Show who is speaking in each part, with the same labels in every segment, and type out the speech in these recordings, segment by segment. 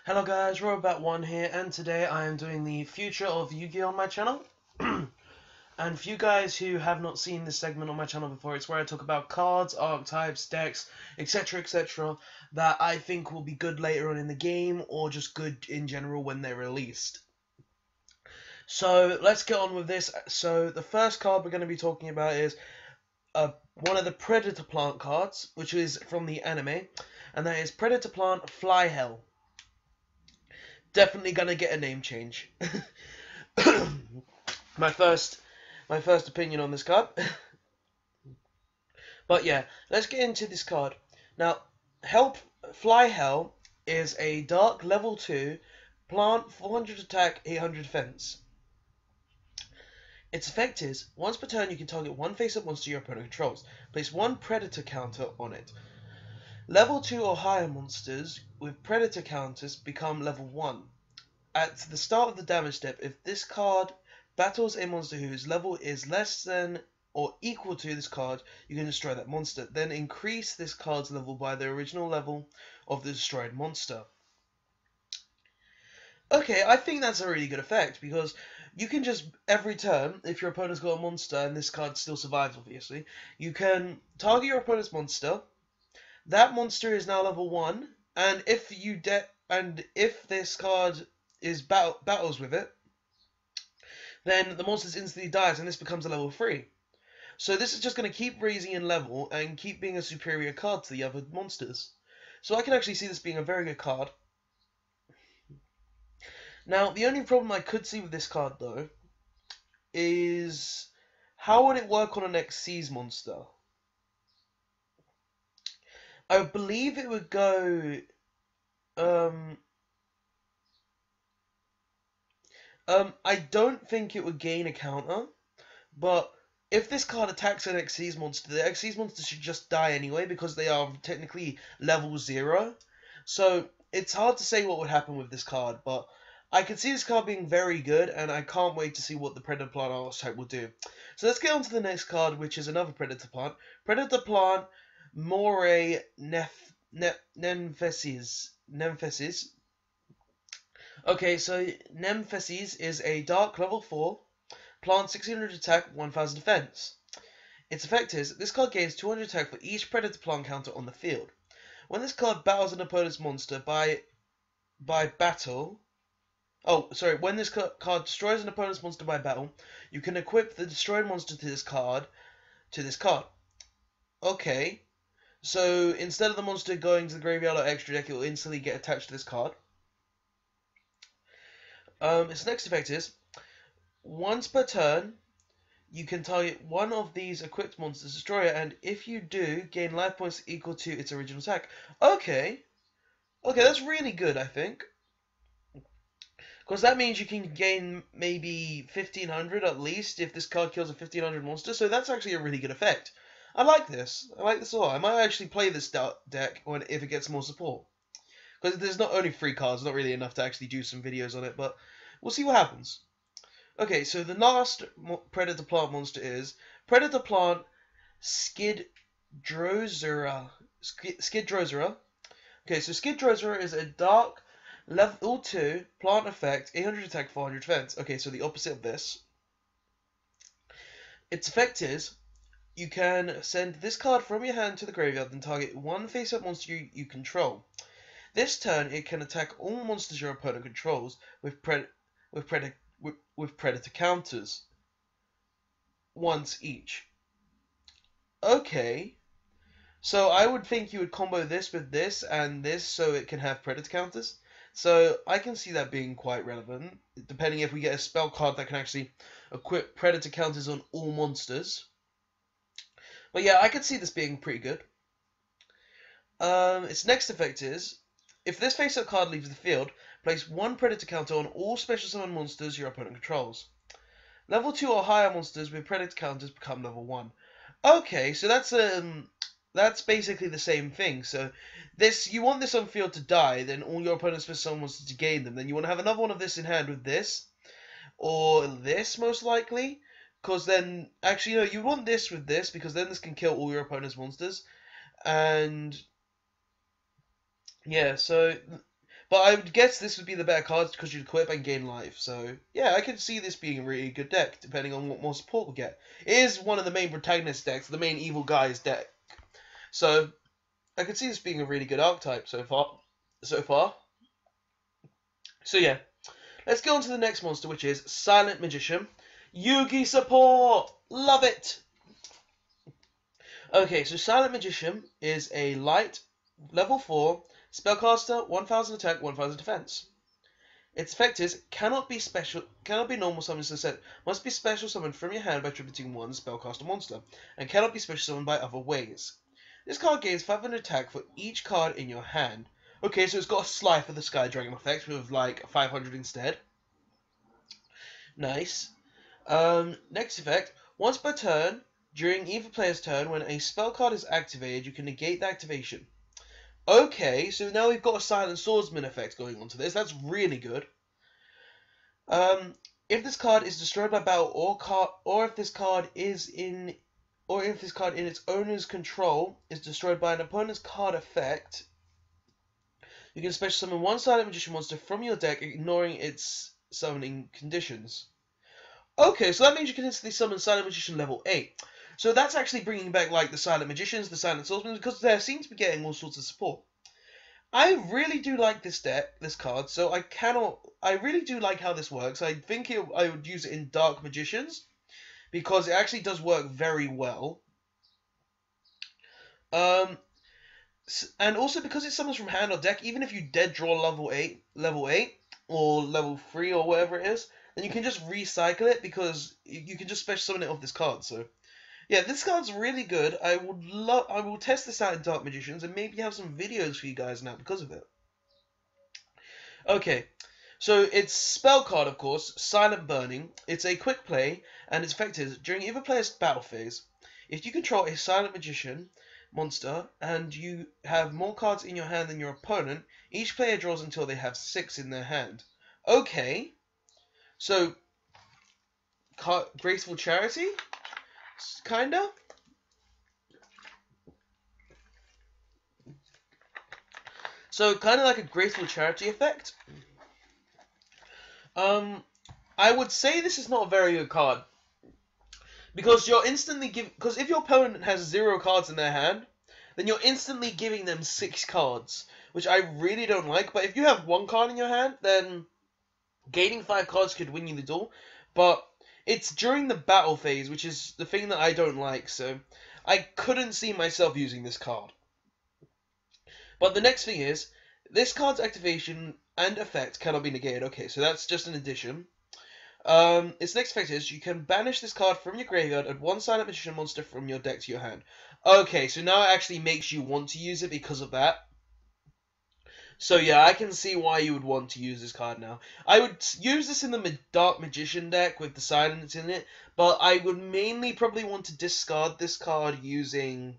Speaker 1: Hello guys, Robot1 here, and today I am doing the Future of Yugioh on my channel. And for you guys who have not seen this segment on my channel before, it's where I talk about cards, archetypes, decks, etc, that I think will be good later on in the game, or just good in general when they're released. So let's get on with this. So the first card we're going to be talking about is one of the Predator Plant cards, which is from the anime, and that is Predator Plant Fly Hell. Definitely gonna get a name change. my first opinion on this card. But yeah, let's get into this card. Now, Fly Hell is a dark level 2 plant, 400 attack, 800 defense. Its effect is, once per turn you can target one face-up monster your opponent controls. Place one predator counter on it. Level 2 or higher monsters with predator counters become level 1. At the start of the damage step, if this card battles a monster whose level is less than or equal to this card, you can destroy that monster. Then increase this card's level by the original level of the destroyed monster. Okay, I think that's a really good effect, because you can just, every turn, if your opponent's got a monster, and this card still survives obviously, you can target your opponent's monster. That monster is now level 1, and if this card is battles with it, then the monster instantly dies, and this becomes a level 3. So this is just going to keep raising in level and keep being a superior card to the other monsters. So I can actually see this being a very good card. Now, the only problem I could see with this card, though, is how would it work on a next Xiiis monster? I believe it would go... I don't think it would gain a counter, but if this card attacks an Xiiis monster, the Xiiis monster should just die anyway, because they are technically level 0. So it's hard to say what would happen with this card, but I can see this card being very good, and I can't wait to see what the Predator Plant archetype will do. So let's get on to the next card, which is another Predator Plant. Predator Plant Moray Nemesis. Okay, so Nemesis is a dark level 4, plant 600 attack, 1000 defense. Its effect is, this card gains 200 attack for each Predator Plant counter on the field. When this card battles an opponent's monster when this card destroys an opponent's monster by battle, you can equip the destroyed monster to this card. Okay, so instead of the monster going to the graveyard or extra deck, it will instantly get attached to this card. Its next effect is, once per turn, you can target one of these equipped monsters, destroy it, and if you do, gain life points equal to its original attack. Okay, that's really good, I think. Because that means you can gain maybe 1500 at least if this card kills a 1500 monster, so that's actually a really good effect. I like this. I like this a lot. I might actually play this deck if it gets more support. Because there's not only 3 cards, not really enough to actually do some videos on it, but we'll see what happens. Okay, so the last Predator Plant monster is Predator Plant Skidrozera. Okay, so Skidrozera is a dark level 2 plant effect, 800 attack, 400 defense. Okay, so the opposite of this. Its effect is, you can send this card from your hand to the graveyard and target one face-up monster you control. This turn, it can attack all monsters your opponent controls with predator counters once each. Okay, so I would think you would combo this with this and this so it can have predator counters. So I can see that being quite relevant, depending if we get a spell card that can actually equip predator counters on all monsters. But yeah, I could see this being pretty good. Its next effect is, if this face-up card leaves the field, place one predator counter on all special summon monsters your opponent controls. Level 2 or higher monsters with predator counters become level 1. Okay, so that's basically the same thing. So you want this on field to die, then all your opponent's special summon monsters to gain them. Then you want to have another one of this in hand with this. or this most likely. Because then, actually, no, you want this with this, because then this can kill all your opponent's monsters. And, yeah, so... But I would guess this would be the better card because you'd equip and gain life. So, yeah, I could see this being a really good deck, depending on what more support we get. It is one of the main protagonist decks, the main evil guy's deck. So, I could see this being a really good archetype so far. So, yeah. Let's go on to the next monster, which is Silent Magician. Yugi support! Love it! Okay, so Silent Magician is a light, level 4, spellcaster, 1000 attack, 1000 defense. Its effect is, cannot be normal summons to set, must be special summoned from your hand by tributing one spellcaster monster, and cannot be special summoned by other ways. This card gains 500 attack for each card in your hand. Okay, so it's got a Sly for the Sky Dragon effect with like 500 instead. Nice. Next effect, once per turn, during either player's turn, when a spell card is activated, you can negate the activation. Okay, so now we've got a Silent Swordsman effect going on to this. That's really good. If this card is destroyed by battle, or if this card in its owner's control is destroyed by an opponent's card effect, you can special summon one Silent Magician monster from your deck, ignoring its summoning conditions. Okay, so that means you can instantly summon Silent Magician level 8. So that's actually bringing back like the Silent Magicians, the Silent Swordsmen, because they seem to be getting all sorts of support. I really do like this card, so I really do like how this works. I think I would use it in Dark Magicians, because it actually does work very well. And also because it summons from hand or deck, even if you dead draw level 8, or level 3 or whatever it is, then you can just recycle it because you can just special summon it off this card. So, yeah, this card's really good. I will test this out in Dark Magicians and maybe have some videos for you guys now because of it. Okay, so it's spell card, of course, Silent Burning. It's a quick play, and its effect is, during either player's battle phase, if you control a Silent Magician monster and you have more cards in your hand than your opponent, each player draws until they have 6 in their hand. Okay, so Graceful Charity, kinda. So kind of like a Graceful Charity effect. I would say this is not a very good card. Because you're instantly because if your opponent has 0 cards in their hand, then you're instantly giving them 6 cards, which I really don't like. But if you have 1 card in your hand, then gaining 5 cards could win you the duel. But it's during the battle phase, which is the thing that I don't like, so I couldn't see myself using this card. But the next thing is, this card's activation and effect cannot be negated. Okay, so that's just an addition. Its next effect is, you can banish this card from your graveyard and one Silent Magician monster from your deck to your hand. Okay, so now it actually makes you want to use it because of that. So yeah, I can see why you would want to use this card now. I would use this in the Dark Magician deck with the Silence in it, but I would mainly probably want to discard this card using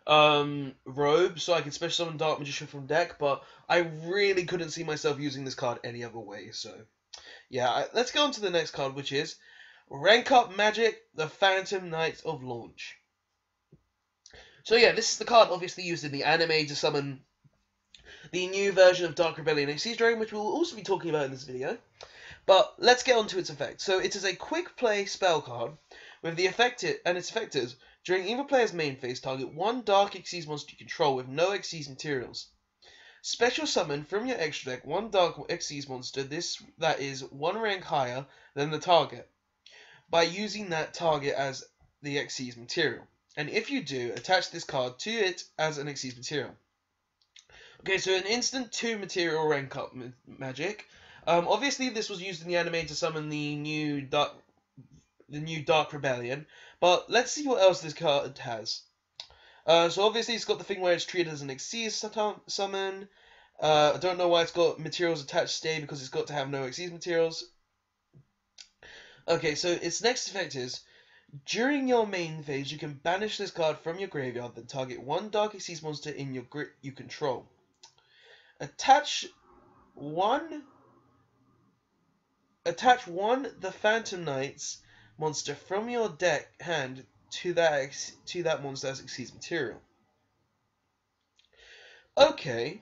Speaker 1: Robe, so I can special summon Dark Magician from deck, but I really couldn't see myself using this card any other way, so yeah, let's go on to the next card, which is Rank Up Magic, the Phantom Knight of Launch. So yeah, this is the card obviously used in the anime to summon the new version of Dark Rebellion Xiiis Dragon, which we'll also be talking about in this video. But let's get on to its effect. So it is a quick play spell card with the effect and its effect is, during either player's main phase, target one Dark Xiiis monster you control with no Xiiis materials. Special summon from your extra deck one Dark Xiiis monster that is 1 rank higher than the target, by using that target as the Xiiis material. And if you do, attach this card to it as an Xiiis material. Okay, so an instant 2 material rank up magic. Obviously, this was used in the anime to summon the new Dark Rebellion. But let's see what else this card has. So obviously, it's got the thing where it's treated as an Xiiis summon. I don't know why it's got materials attached stay, because it's got to have no Xiiis materials. Okay, so its next effect is, during your main phase, you can banish this card from your graveyard, then target one Dark Xiiis monster in your you control. Attach one attach the Phantom Knights monster from your deck hand to that monster as Xii's material. Okay,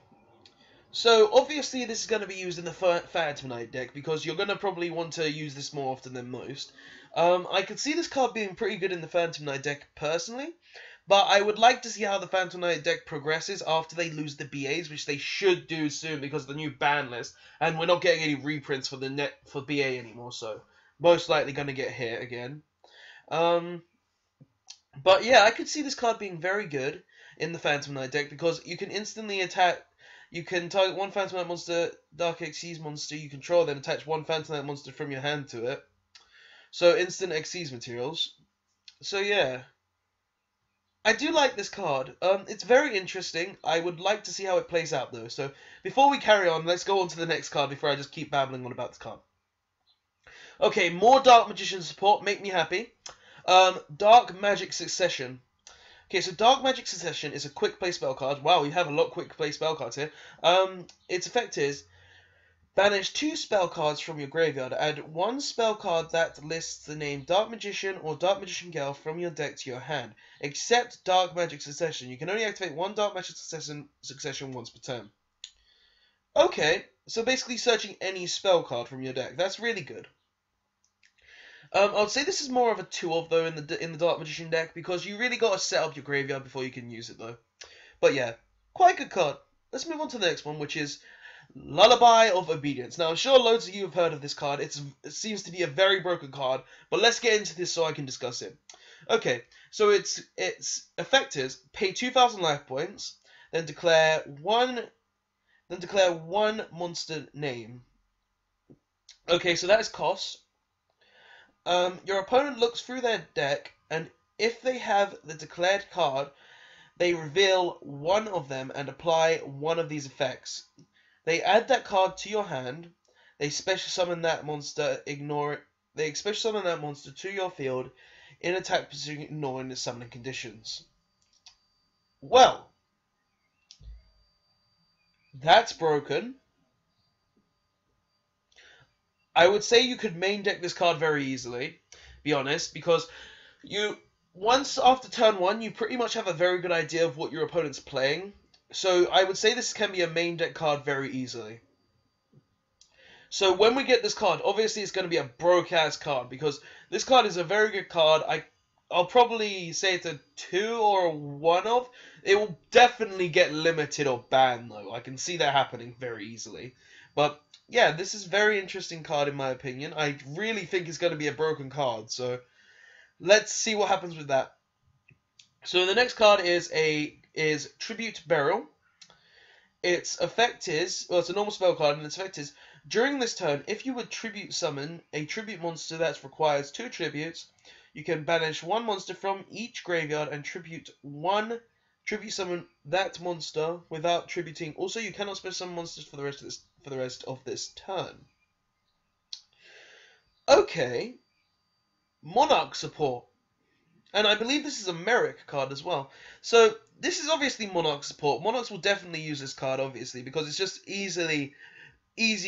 Speaker 1: so obviously this is going to be used in the Phantom Knight deck because you're going to probably want to use this more often than most. I could see this card being pretty good in the Phantom Knight deck personally, but I would like to see how the Phantom Knight deck progresses after they lose the BAs, which they should do soon because of the new ban list, and we're not getting any reprints for for BA anymore, so most likely going to get hit again. But yeah, I could see this card being very good in the Phantom Knight deck because you can instantly attack. You can target one Phantom Knight monster, Dark Xyz monster you control, then attach one Phantom Knight monster from your hand to it. So instant Xyz materials. So yeah, I do like this card. It's very interesting. I would like to see how it plays out though. So before we carry on, let's go on to the next card before I just keep babbling on about this card. Okay, more Dark Magician support. Make me happy. Dark Magic Succession. Okay, so Dark Magic Succession is a quick play spell card. Wow, we have a lot of quick play spell cards here. Its effect is banish 2 spell cards from your graveyard. Add 1 spell card that lists the name Dark Magician or Dark Magician Girl from your deck to your hand. Except Dark Magic Succession. You can only activate 1 Dark Magic Succession once per turn. Okay, so basically searching any spell card from your deck. That's really good. I would say this is more of a 2-of though in the Dark Magician deck because you really got to set up your graveyard before you can use it though. But yeah, quite a good card. Let's move on to the next one, which is Lullaby of Obedience. Now I'm sure loads of you have heard of this card. It seems to be a very broken card, but let's get into this so I can discuss it. Okay, so its effect is pay 2,000 life points, then declare one monster name. Okay, so that is cost. Your opponent looks through their deck, and if they have the declared card, they reveal one of them and apply one of these effects. They add that card to your hand. They special summon that monster. They special summon that monster to your field in attack position, ignoring the summoning conditions. Well, that's broken. I would say you could main deck this card very easily, be honest, because once after turn 1, you pretty much have a very good idea of what your opponent's playing. So I would say this can be a main deck card very easily. So when we get this card, obviously it's going to be a broke-ass card, because this card is a very good card. I'll probably say it's a 2 or a 1-of. It will definitely get limited or banned, though. I can see that happening very easily. But yeah, this is a very interesting card in my opinion. I really think it's going to be a broken card, so let's see what happens with that. So the next card is Tribute Burial. Its effect is, well, it's a normal spell card, and its effect is, during this turn, if you would tribute summon a tribute monster that requires 2 tributes, you can banish 1 monster from each graveyard and tribute summon that monster without tributing. Also, you cannot special summon monsters for the rest of this turn. Okay, Monarch support, and I believe this is a Merrick card as well. So this is obviously Monarch support. Monarchs will definitely use this card, obviously, because it's just easy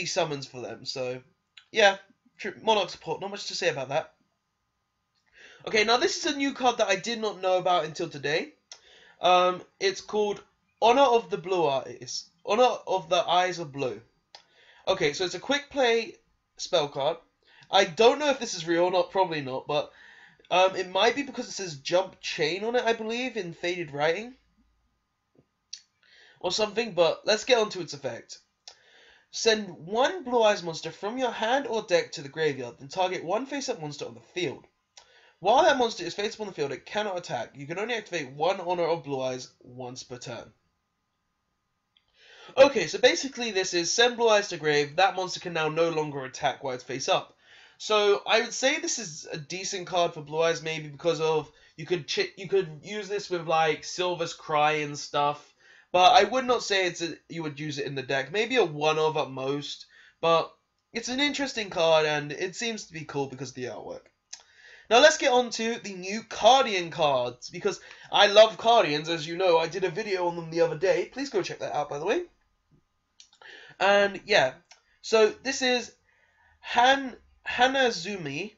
Speaker 1: summons for them. So yeah, Monarch support. Not much to say about that. Okay, now this is a new card that I did not know about until today. It's called Honor of the Blue Eyes. Honor of the Eyes of Blue. Okay, so it's a quick play spell card. I don't know if this is real or not, probably not, but it might be because it says Jump Chain on it, I believe, in faded writing. Or something, but let's get on to its effect. Send 1 Blue Eyes monster from your hand or deck to the graveyard, then target 1 face-up monster on the field. While that monster is face-up on the field, it cannot attack. You can only activate 1 Honor of Blue Eyes once per turn. Okay, so basically this is send Blue Eyes to grave. That monster can now no longer attack while it's face up. So I would say this is a decent card for Blue Eyes, maybe because of you could use this with like Silver's Cry and stuff. But I would not say you would use it in the deck. Maybe a 1-of at most. But it's an interesting card and it seems to be cool because of the artwork. Now let's get on to the new Cardian cards, because I love Cardians, as you know. I did a video on them the other day. Please go check that out, by the way. And yeah, so this is Hanazumi.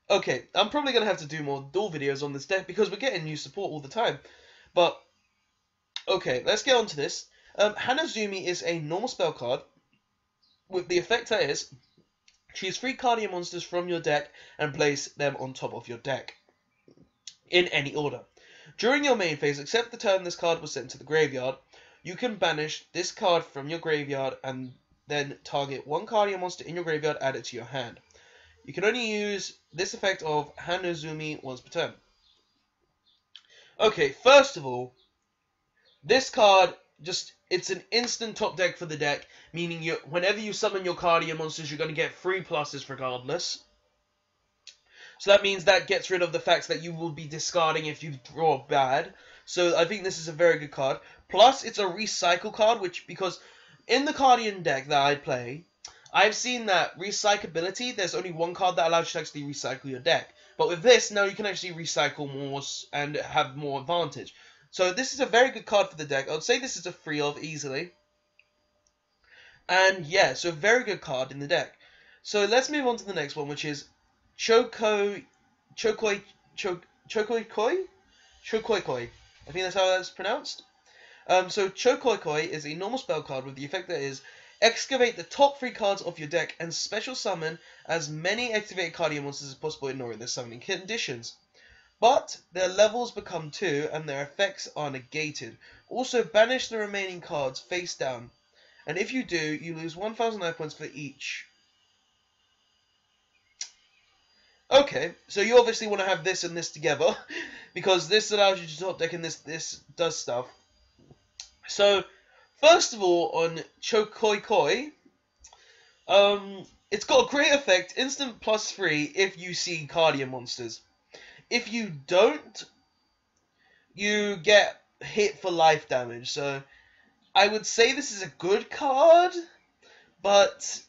Speaker 1: Okay, I'm probably going to have to do more duel videos on this deck because we're getting new support all the time. But, okay, let's get on to this. Hanazumi is a normal spell card with the effect that is, choose 3 cardian monsters from your deck and place them on top of your deck in any order. During your main phase, except the turn this card was sent to the graveyard, you can banish this card from your graveyard and then target 1 cardian monster in your graveyard, add it to your hand. You can only use this effect of Hanazumi once per turn. Okay, first of all, this card it's an instant top deck for the deck, meaning whenever you summon your cardian monsters, you're going to get 3 pluses regardless. So that means that gets rid of the fact that you will be discarding if you draw bad. So I think this is a very good card. Plus, it's a recycle card, because in the cardian deck that I play, I've seen that recyclability, there's only 1 card that allows you to actually recycle your deck. But with this, now you can actually recycle more and have more advantage. So this is a very good card for the deck. I would say this is a free of easily. And yeah, so very good card in the deck. So let's move on to the next one, which is choko. I think that's how that's pronounced. So choko is a normal spell card with the effect that is, excavate the top 3 cards of your deck and special summon as many activated cardian monsters as possible, ignoring their summoning conditions. But their levels become 2 and their effects are negated. Also, banish the remaining cards face down. And if you do, you lose 1,000 life points for each. Okay, so you obviously want to have this and this together, because this allows you to top deck and this does stuff. So, first of all, on choko, it's got a great effect, instant +3 if you see cardian monsters. If you don't, you get hit for life damage. So I would say this is a good card, but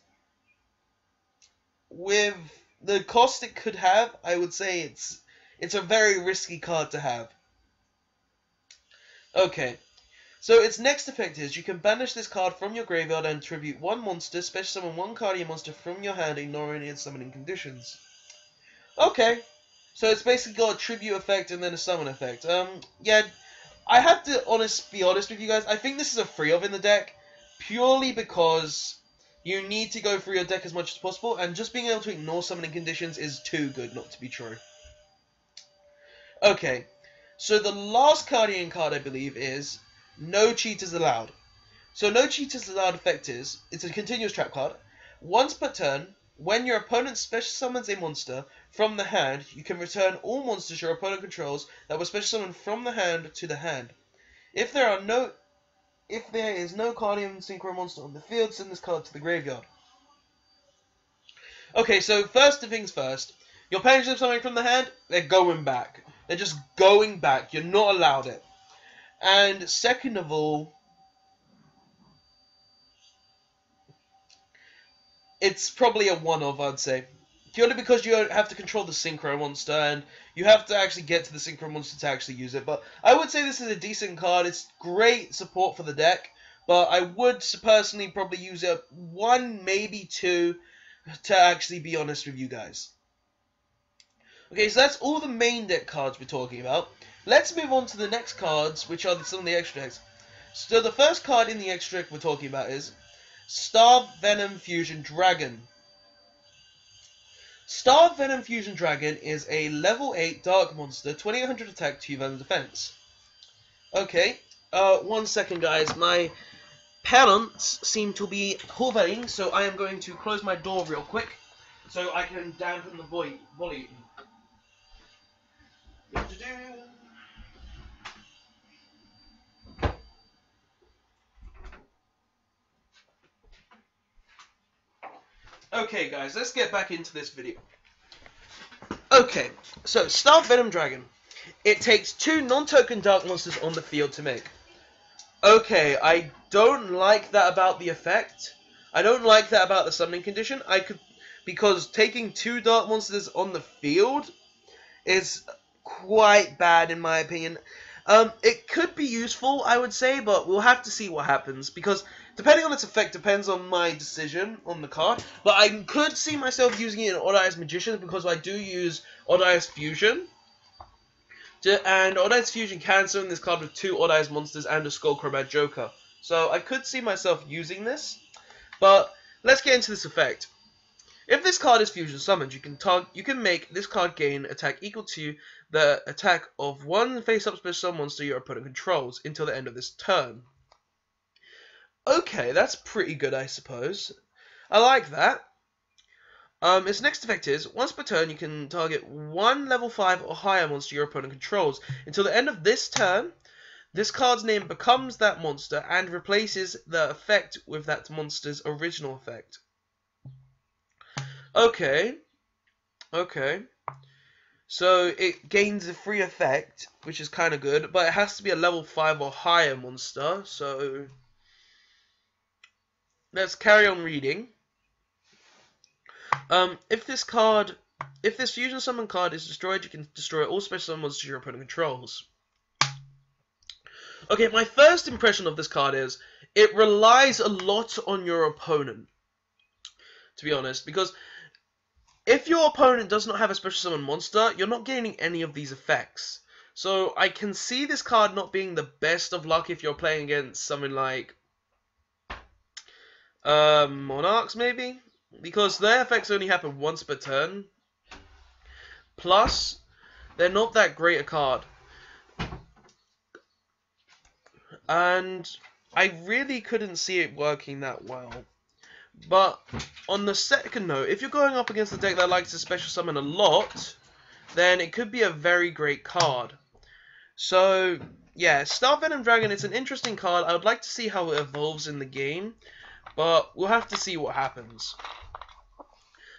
Speaker 1: with the cost it could have, I would say it's a very risky card to have. Okay, so its next effect is, you can banish this card from your graveyard and tribute 1 monster, special summon 1 cardian monster from your hand, ignoring its summoning conditions. Okay. So it's basically got a tribute effect and then a summon effect. Yeah, I have to be honest with you guys. I think this is a free of in the deck, purely because you need to go through your deck as much as possible, and just being able to ignore summoning conditions is too good not to be true. Okay, so the last Cardian card, I believe, is No Cheaters Allowed. So No Cheaters Allowed effect is, it's a continuous trap card. Once per turn, when your opponent special summons a monster from the hand, you can return all monsters your opponent controls that were special summoned from the hand to the hand. If there is no Cardian Synchro monster on the field, send this card to the graveyard. Okay, so first things first, your opponent summons something from the hand, they're going back. They're just going back. You're not allowed it. And second of all, it's probably a one-off, I'd say. Purely because you have to control the Synchro monster, and you have to actually get to the Synchro monster to actually use it. But I would say this is a decent card. It's great support for the deck, but I would personally probably use it 1, maybe 2, to actually be honest with you guys. Okay, so that's all the main deck cards we're talking about. Let's move on to the next cards, which are some of the extra decks. So the first card in the extra deck we're talking about is Starved Venom Fusion Dragon. Starved Venom Fusion Dragon is a level 8 dark monster, 2800 attack, 2000 defense. Okay, 1 second guys, my parents seem to be hovering, so I am going to close my door real quick so I can dampen the volume. Okay guys, let's get back into this video. Okay, so Starved Venom Dragon. It takes 2 non-token dark monsters on the field to make. Okay, I don't like that about the effect. I don't like that about the summoning condition. Because taking 2 dark monsters on the field is quite bad in my opinion. It could be useful, I would say, but we'll have to see what happens, because Depending on its effect depends on my decision on the card, but I could see myself using it in Odd Eyes Magician because I do use Odd Eyes Fusion. And Odd Eyes Fusion can summon this card with 2 Odd Eyes monsters and a Skullcrowbat Joker. So I could see myself using this, but let's get into this effect. If this card is fusion summoned, you can make this card gain attack equal to the attack of one face-up special summon monster your opponent controls until the end of this turn. Okay, that's pretty good, I suppose. I like that. Its next effect is, once per turn, you can target one level 5 or higher monster your opponent controls. Until the end of this turn, this card's name becomes that monster and replaces the effect with that monster's original effect. Okay. So it gains a free effect, which is kind of good, but it has to be a level 5 or higher monster, so let's carry on reading. If this fusion summon card is destroyed, you can destroy all special summon monsters your opponent controls. Okay, my first impression of this card is it relies a lot on your opponent, to be honest, because if your opponent does not have a special summon monster, you're not gaining any of these effects. So I can see this card not being the best of luck if you're playing against something like Monarchs, maybe? Because their effects only happen once per turn. Plus, they're not that great a card. And I really couldn't see it working that well. But on the second note, if you're going up against a deck that likes to special summon a lot, then it could be a very great card. So, yeah, Star Venom Dragon, it's an interesting card. I would like to see how it evolves in the game, but we'll have to see what happens.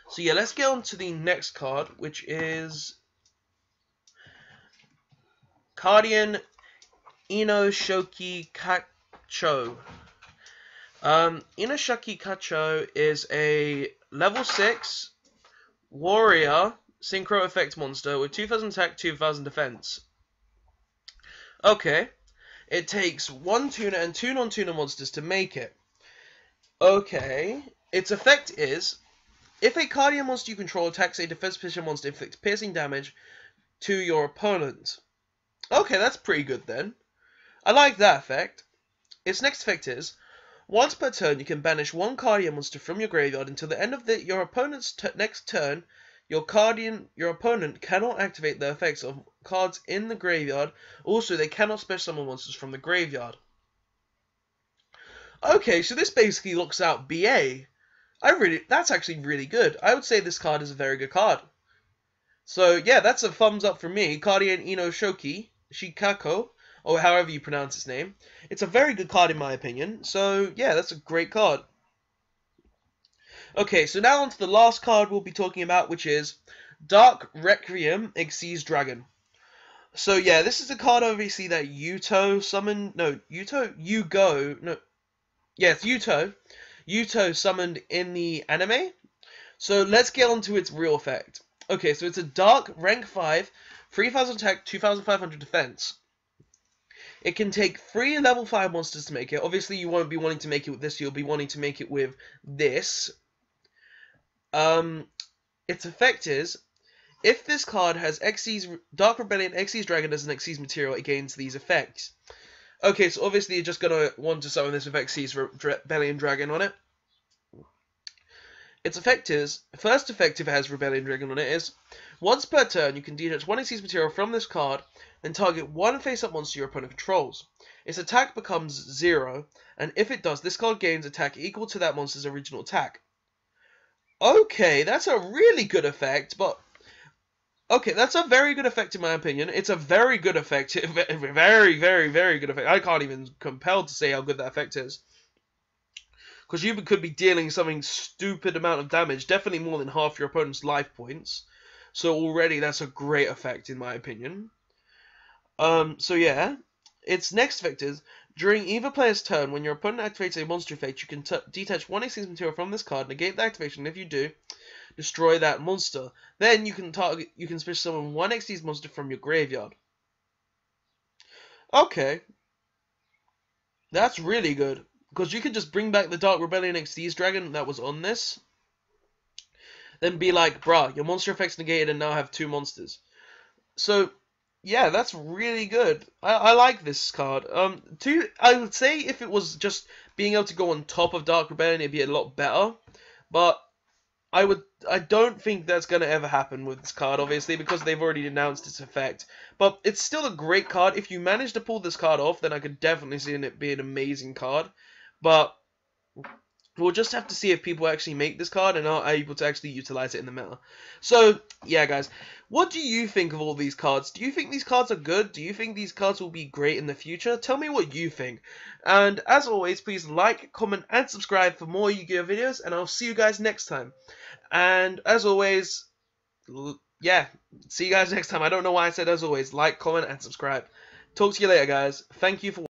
Speaker 1: So yeah, let's get on to the next card, which is Cardian Inoshoki Kacho. Inoshoki Kacho is a level 6 warrior synchro effect monster with 2000 attack, 2000 defense. Okay, it takes 1 tuner and 2 non-tuner monsters to make it. Okay, its effect is, if a cardian monster you control attacks a defense position monster, inflicts piercing damage to your opponent. Okay, that's pretty good then. I like that effect. Its next effect is, once per turn, you can banish one cardian monster from your graveyard until the end of your opponent's next turn. Your opponent cannot activate the effects of cards in the graveyard. Also, they cannot special summon monsters from the graveyard. Okay, so this basically looks out BA. That's actually really good. I would say this card is a very good card. So yeah, that's a thumbs up for me. Cardian Inoshoki Shikako, or however you pronounce his name. It's a very good card in my opinion. So yeah, that's a great card. Okay, so now on to the last card we'll be talking about, which is Dark Requiem Xiiis Dragon. So yeah, this is a card obviously that Yugioh summoned. No, Yugioh. No, yes, Yugioh summoned in the anime. So let's get on to its real effect. Okay, so it's a dark rank 5, 3000 attack, 2500 defense. It can take 3 level 5 monsters to make it. Obviously, you won't be wanting to make it with this. You'll be wanting to make it with this. Its effect is, if this card has Xiiis Dark Rebellion Xiiis Dragon as an Xiiis material, it gains these effects. Okay, so obviously you're just gonna want to summon this with Xiiis Rebellion Dragon on it. Its effect is, first effect if it has Rebellion Dragon on it is, once per turn you can detach one Xiiis material from this card, then target one face-up monster your opponent controls. Its attack becomes 0, and if it does, this card gains attack equal to that monster's original attack. Okay, that's a really good effect, but... Okay, that's a very good effect in my opinion. It's a very good effect. Very, very, very good effect. I can't even compel to say how good that effect is. Because you could be dealing something stupid amount of damage. Definitely more than half your opponent's life points. So already that's a great effect in my opinion. So yeah. Its next effect is, during either player's turn, when your opponent activates a monster effect, you can detach one Xiiis material from this card, negate the activation, and if you do, destroy that monster. Then you can special summon one Xiiis monster from your graveyard. Okay. That's really good. Because you could just bring back the Dark Rebellion Xyz dragon that was on this. Then be like, bruh, your monster effect's negated and now have 2 monsters. So, yeah, that's really good. I like this card. I would say if it was just being able to go on top of Dark Rebellion, it'd be a lot better. But I don't think that's going to ever happen with this card, obviously, because they've already announced its effect. But it's still a great card. If you manage to pull this card off, then I could definitely see it be an amazing card. But we'll just have to see if people actually make this card and are able to actually utilize it in the meta. So, yeah, guys. What do you think of all these cards? Do you think these cards are good? Do you think these cards will be great in the future? Tell me what you think. And as always, please like, comment, and subscribe for more Yu-Gi-Oh videos, and I'll see you guys next time. And as always, yeah, see you guys next time. I don't know why I said as always. Like, comment, and subscribe. Talk to you later, guys. Thank you for watching.